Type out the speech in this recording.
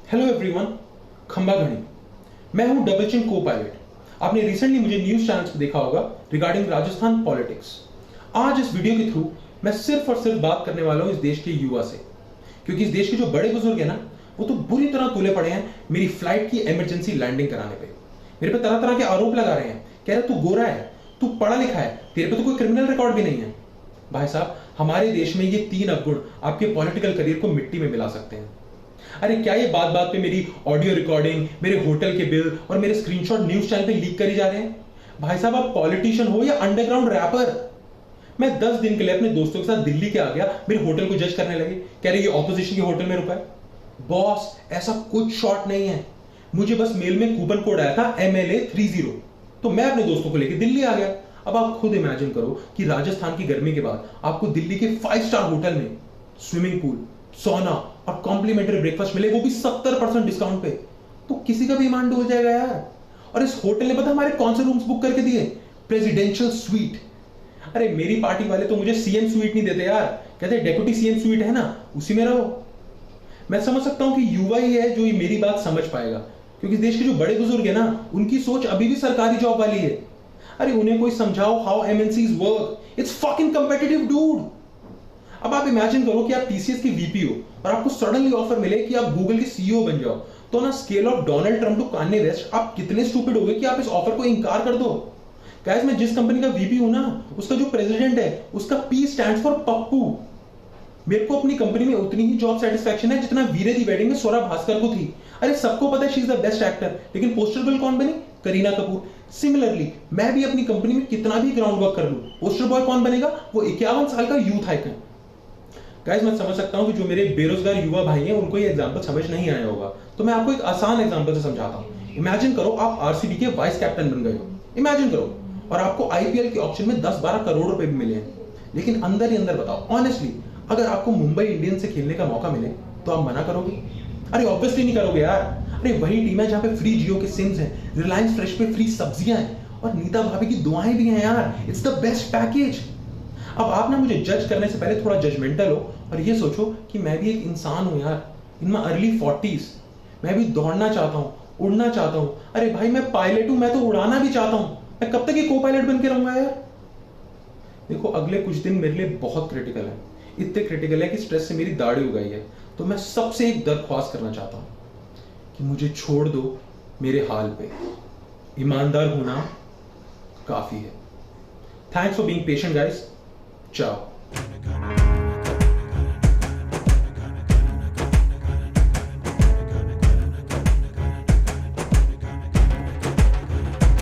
Hello everyone, खंबा घड़ी। मैं हूं डबल चिन को पायलट। आपने रिसेंटली मुझे न्यूज चैनल्स पे देखा होगा रिगार्डिंग राजस्थान पॉलिटिक्स। आज इस वीडियो के थ्रू मैं सिर्फ और सिर्फ बात करने वाला हूं इस देश के युवा से, क्योंकि इस देश के जो बड़े बुजुर्ग हैं ना, वो तो बुरी तरह तुले पड़े हैं मेरी फ्लाइट की इमरजेंसी लैंडिंग कराने पे। मेरे पे तरह तरह के आरोप लगा रहे हैं, कह रहे तू गोरा है, तू पढ़ा लिखा है, तेरे पे तो कोई क्रिमिनल रिकॉर्ड भी नहीं है। भाई साहब, हमारे देश में ये 3 अवगुण आपके पॉलिटिकल करियर को मिट्टी में मिला सकते हैं। अरे क्या ये बात बात पे मेरी ऑडियो रिकॉर्डिंग, मेरे होटल के बिल और मेरे स्क्रीनशॉट न्यूज चैनल पे लीक करी जा रहे हैं? भाई साहब, आप पॉलिटिशियन हो या अंडरग्राउंड रैपर? मैं 10 दिन के लिए अपने दोस्तों के साथ दिल्ली के आ गया, मेरे होटल को जज करने लगे, कह रहे ये ऑपोजिशन के होटल में रुका है। बॉस, ऐसा कुछ शॉर्ट नहीं है। मुझे बस मेल में कूपन कोड आया था MLA 30, तो मैं अपने दोस्तों को लेकर दिल्ली आ गया। अब आप खुद इमेजिन करो कि राजस्थान की गर्मी के बाद आपको दिल्ली के 5 स्टार होटल में स्विमिंग पूल, सोना और कॉम्प्लीमेंट्री ब्रेकफास्ट मिले, वो भी 70% डिस्काउंट पे, तो किसी का भी ईमान डूब जाएगा यार। और इस होटल ने पता हमारे कौन से रूम्स बुक करके दिए? Presidential suite. अरे मेरी पार्टी वाले तो मुझे CM स्वीट नहीं देते यार, कहते डेप्यूटी CM स्वीट है ना, उसी में रहो। मैं समझ सकता हूं कि युवा ही है जो ये मेरी बात समझ पाएगा, क्योंकि देश के जो बड़े बुजुर्ग है ना, उनकी सोच अभी भी सरकारी जॉब वाली है। अरे उन्हें कोई समझाओ how MNCs work. It's fucking competitive dude. अब आप इमेजिन करो कि आप TCS की VP हो और आपको सडनली ऑफर मिले कि आप गूगल के CEO बन जाओ, तो ना scale of Donald Trump to Kanye West आप कितने स्टूपिड होगे कि आप इस ऑफर को इनकार कर दो। गाइस, मैं जिस कंपनी का VP हूं ना, उसका जो प्रेसिडेंट है, उसका P स्टैंड्स फॉर पप्पू। मेरे को अपनी कंपनी में उतनी ही जॉब सेटिस्फैक्शन है जितना वीरे दी वेडिंग में स्वरा भास्कर को थी। अरे सबको पता है she is the best actor, लेकिन पोस्टर गर्ल कौन बनी? करीना कपूर। सिमिलरली मैं भी अपनी कंपनी में कितना भी ग्राउंड वर्क कर लूं, पोस्टर बॉय कौन बनेगा? वो 51 साल का यूथ आइकन। गाइस, मैं समझ सकता हूं कि जो मेरे बेरोजगार युवा भाई हैं उनको ये एग्जांपल समझ नहीं आया होगा, तो मैं आपको एक आसान एग्जांपल से समझाता हूं। इमेजिन करो आप RCB के वाइस कैप्टन बन गए हो, इमेजिन करो, और आपको IPL के ऑप्शन में 10-12 करोड़ रुपए भी मिले हैं। लेकिन अंदर ही अंदर बताओ ऑनेस्टली, अगर आपको मुंबई इंडियंस से खेलने का मौका मिले तो आप मना करोगे? अरे ऑब्वियसली नहीं करोगे यार। अरे वही टीम है जहां पे फ्री जियो के सिम्स हैं, रिलायंस फ्रेश पे फ्री सब्जियां हैं और नीता भाभी की दुआएं भी हैं यार। It's the best package. अब आप ना मुझे जज करने से पहले थोड़ा जजमेंटल हो और ये सोचो कि मैं भी एक इंसान हूं यार, इन माय अर्ली 40s। मैं भी दौड़ना चाहता हूं, उड़ना चाहता हूं। अरे भाई, मैं पायलट हूं, मैं तो उड़ाना भी चाहता हूं। मैं कब तक ये को पायलट बन के रहूंगा यार? देखो, अगले कुछ दिन मेरे लिए बहुत क्रिटिकल है, इतने क्रिटिकल है कि स्ट्रेस से मेरी दाढ़ी उगाई है। तो मैं सबसे एक दरख्वास्त करना चाहता हूं कि मुझे छोड़ दो मेरे हाल पे। ईमानदार होना काफी है। Thanks for being patient guys. Ciao.